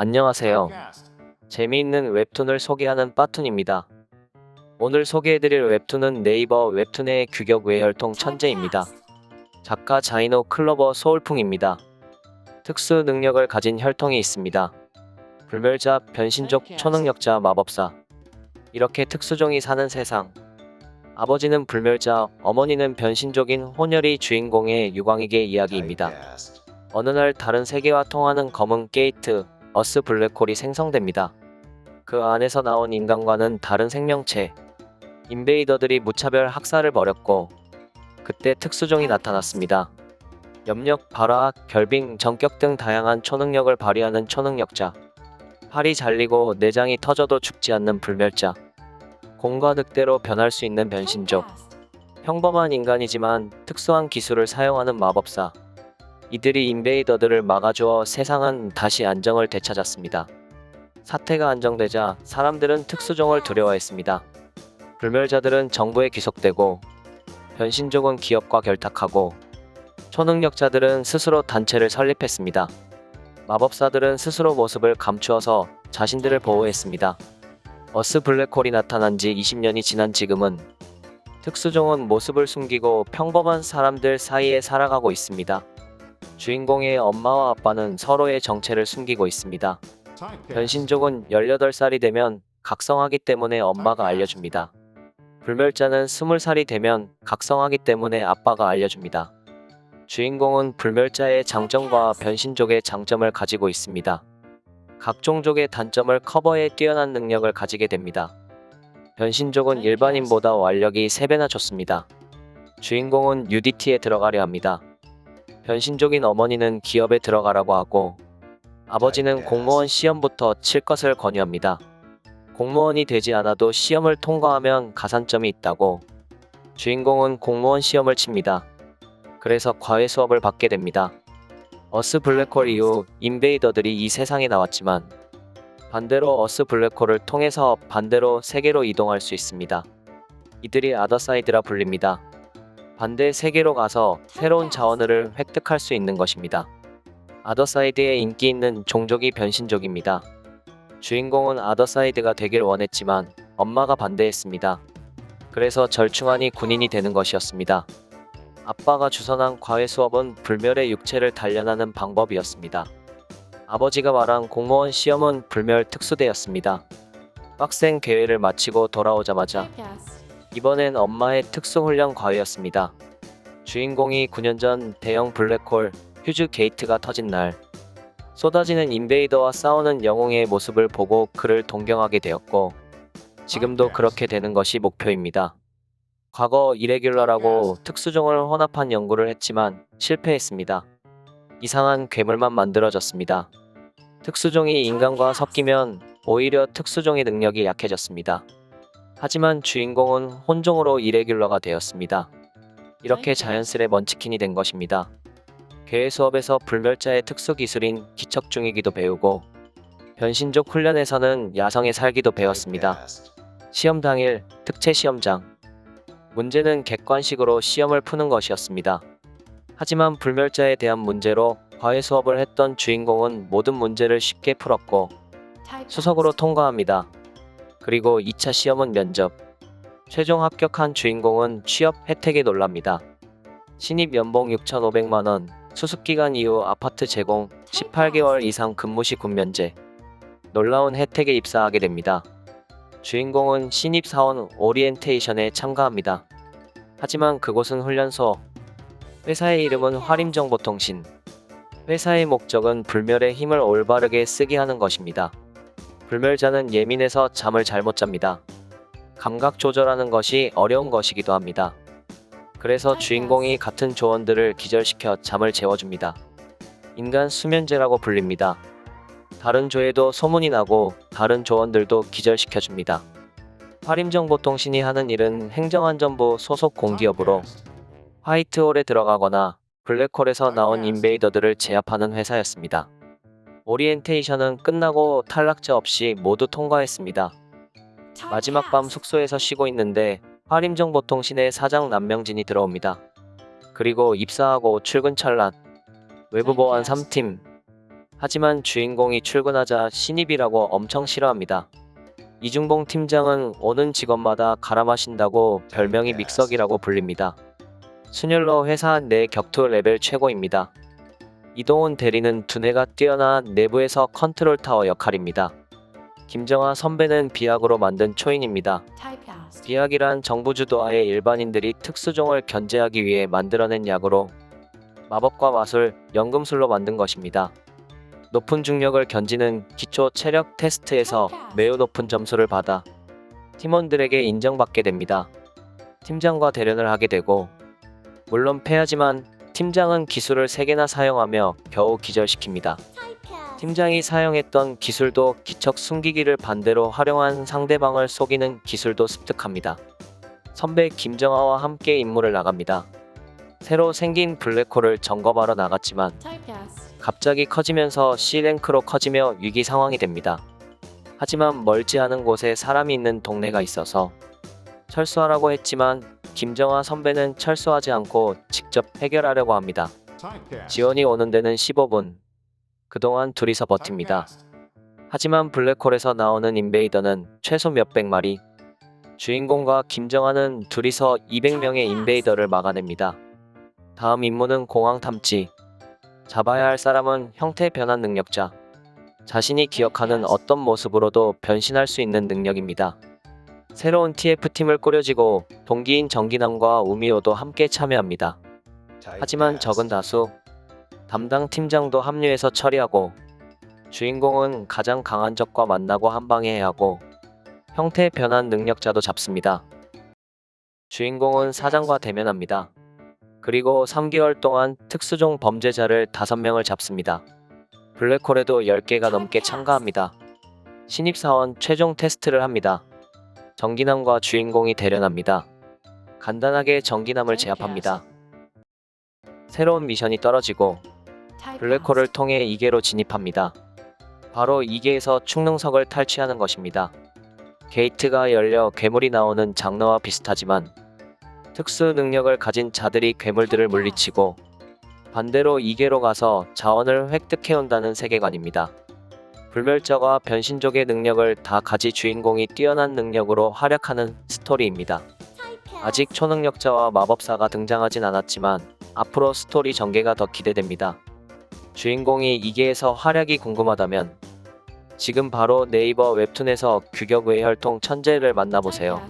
안녕하세요. 재미있는 웹툰을 소개하는 빠툰입니다. 오늘 소개해드릴 웹툰은 네이버 웹툰의 규격 외혈통 천재입니다. 작가 자이노 클로버 소울풍입니다. 특수 능력을 가진 혈통이 있습니다. 불멸자, 변신족, 초능력자, 마법사. 이렇게 특수종이 사는 세상. 아버지는 불멸자, 어머니는 변신족인 혼혈이 주인공의 유광익의 이야기입니다. 어느 날 다른 세계와 통하는 검은 게이트, 어스 블랙홀이 생성됩니다. 그 안에서 나온 인간과는 다른 생명체, 인베이더들이 무차별 학살을 벌였고, 그때 특수종이 나타났습니다. 염력, 발화학, 결빙, 전격 등 다양한 초능력을 발휘하는 초능력자. 팔이 잘리고 내장이 터져도 죽지 않는 불멸자. 공과 늑대로 변할 수 있는 변신족. 평범한 인간이지만 특수한 기술을 사용하는 마법사. 이들이 인베이더들을 막아주어 세상은 다시 안정을 되찾았습니다. 사태가 안정되자 사람들은 특수종을 두려워했습니다. 불멸자들은 정부에 귀속되고, 변신족은 기업과 결탁하고, 초능력자들은 스스로 단체를 설립했습니다. 마법사들은 스스로 모습을 감추어서 자신들을 보호했습니다. 어스 블랙홀이 나타난 지 20년이 지난 지금은 특수종은 모습을 숨기고 평범한 사람들 사이에 살아가고 있습니다. 주인공의 엄마와 아빠는 서로의 정체를 숨기고 있습니다. 변신족은 18살이 되면 각성하기 때문에 엄마가 알려줍니다. 불멸자는 20살이 되면 각성하기 때문에 아빠가 알려줍니다. 주인공은 불멸자의 장점과 변신족의 장점을 가지고 있습니다. 각 종족의 단점을 커버해 뛰어난 능력을 가지게 됩니다. 변신족은 일반인보다 완력이 3배나 좋습니다. 주인공은 UDT에 들어가려 합니다. 변신족인 어머니는 기업에 들어가라고 하고, 아버지는 공무원 시험부터 칠 것을 권유합니다. 공무원이 되지 않아도 시험을 통과하면 가산점이 있다고. 주인공은 공무원 시험을 칩니다. 그래서 과외 수업을 받게 됩니다. 어스 블랙홀 이후 인베이더들이 이 세상에 나왔지만, 반대로 어스 블랙홀을 통해서 반대로 세계로 이동할 수 있습니다. 이들이 아더사이드라 불립니다. 반대 세계로 가서 새로운 자원을 획득할 수 있는 것입니다. 아더사이드에 인기 있는 종족이 변신족입니다. 주인공은 아더사이드가 되길 원했지만 엄마가 반대했습니다. 그래서 절충안이 군인이 되는 것이었습니다. 아빠가 주선한 과외 수업은 불멸의 육체를 단련하는 방법이었습니다. 아버지가 말한 공무원 시험은 불멸 특수대였습니다. 빡센 계획을 마치고 돌아오자마자 이번엔 엄마의 특수훈련 과외였습니다. 주인공이 9년 전 대형 블랙홀 휴즈 게이트가 터진 날, 쏟아지는 인베이더와 싸우는 영웅의 모습을 보고 그를 동경하게 되었고, 지금도 그렇게 되는 것이 목표입니다. 과거 이레귤러라고 특수종을 혼합한 연구를 했지만 실패했습니다. 이상한 괴물만 만들어졌습니다. 특수종이 인간과 섞이면 오히려 특수종의 능력이 약해졌습니다. 하지만 주인공은 혼종으로 이레귤러가 되었습니다. 이렇게 자연스레 먼치킨이 된 것입니다. 괴회 수업에서 불멸자의 특수 기술인 기척중이기도 배우고, 변신족 훈련에서는 야성의 살기도 배웠습니다. 시험 당일 특채 시험장. 문제는 객관식으로 시험을 푸는 것이었습니다. 하지만 불멸자에 대한 문제로 과외 수업을 했던 주인공은 모든 문제를 쉽게 풀었고 수석으로 통과합니다. 그리고 2차 시험은 면접. 최종 합격한 주인공은 취업 혜택에 놀랍니다. 신입 연봉 6,500만원, 수습기간 이후 아파트 제공, 18개월 이상 근무 시 군면제. 놀라운 혜택에 입사하게 됩니다. 주인공은 신입사원 오리엔테이션에 참가합니다. 하지만 그곳은 훈련소. 회사의 이름은 화림정보통신. 회사의 목적은 불멸의 힘을 올바르게 쓰게 하는 것입니다. 불멸자는 예민해서 잠을 잘못 잡니다. 감각 조절하는 것이 어려운 것이기도 합니다. 그래서 주인공이 같은 조원들을 기절시켜 잠을 재워줍니다. 인간 수면제라고 불립니다. 다른 조에도 소문이 나고 다른 조원들도 기절시켜줍니다. 화림정보통신이 하는 일은 행정안전부 소속 공기업으로 화이트홀에 들어가거나 블랙홀에서 나온 인베이더들을 제압하는 회사였습니다. 오리엔테이션은 끝나고 탈락자 없이 모두 통과했습니다. 마지막 밤 숙소에서 쉬고 있는데 화림정보통신의 사장 남명진이 들어옵니다. 그리고 입사하고 출근 찰나 외부보안 3팀 하지만 주인공이 출근하자 신입이라고 엄청 싫어합니다. 이중봉 팀장은 오는 직원마다 갈아 마신다고 별명이 믹서기라고 불립니다. 순혈로 회사 내 격투 레벨 최고입니다. 이동훈 대리는 두뇌가 뛰어난 내부에서 컨트롤 타워 역할입니다. 김정아 선배는 비약으로 만든 초인입니다. 비약이란 정부 주도하에 일반인들이 특수종을 견제하기 위해 만들어낸 약으로 마법과 마술, 연금술로 만든 것입니다. 높은 중력을 견디는 기초 체력 테스트에서 매우 높은 점수를 받아 팀원들에게 인정받게 됩니다. 팀장과 대련을 하게 되고, 물론 패하지만 팀장은 기술을 3개나 사용하며 겨우 기절시킵니다. 팀장이 사용했던 기술도 기척 숨기기를 반대로 활용한 상대방을 속이는 기술도 습득합니다. 선배 김정아와 함께 임무를 나갑니다. 새로 생긴 블랙홀을 점검하러 나갔지만 갑자기 커지면서 C랭크로 커지며 위기 상황이 됩니다. 하지만 멀지 않은 곳에 사람이 있는 동네가 있어서 철수하라고 했지만 김정아 선배는 철수하지 않고 직접 해결하려고 합니다. 지원이 오는 데는 15분. 그동안 둘이서 버팁니다. 하지만 블랙홀에서 나오는 인베이더는 최소 몇백 마리. 주인공과 김정아는 둘이서 200명의 인베이더를 막아냅니다. 다음 임무는 공항 탐지. 잡아야 할 사람은 형태 변환 능력자. 자신이 기억하는 어떤 모습으로도 변신할 수 있는 능력입니다. 새로운 TF팀을 꾸려지고 동기인 정기남과 우미호도 함께 참여합니다. 하지만 적은 다수. 담당 팀장도 합류해서 처리하고, 주인공은 가장 강한 적과 만나고 한방에 해야 하고, 형태 변환 능력자도 잡습니다. 주인공은 사장과 대면합니다. 그리고 3개월 동안 특수종 범죄자를 5명을 잡습니다. 블랙홀에도 10개가 넘게 참가합니다. 신입사원 최종 테스트를 합니다. 정기남과 주인공이 대련합니다. 간단하게 정기남을 제압합니다. 새로운 미션이 떨어지고 블랙홀을 통해 2개로 진입합니다. 바로 2개에서 충능석을 탈취하는 것입니다. 게이트가 열려 괴물이 나오는 장르와 비슷하지만 특수 능력을 가진 자들이 괴물들을 물리치고 반대로 2개로 가서 자원을 획득해온다는 세계관입니다. 불멸자와 변신족의 능력을 다 가지 주인공이 뛰어난 능력으로 활약하는 스토리입니다. 아직 초능력자와 마법사가 등장하진 않았지만 앞으로 스토리 전개가 더 기대됩니다. 주인공이 2개에서 활약이 궁금하다면 지금 바로 네이버 웹툰에서 규격 외혈통 천재를 만나보세요.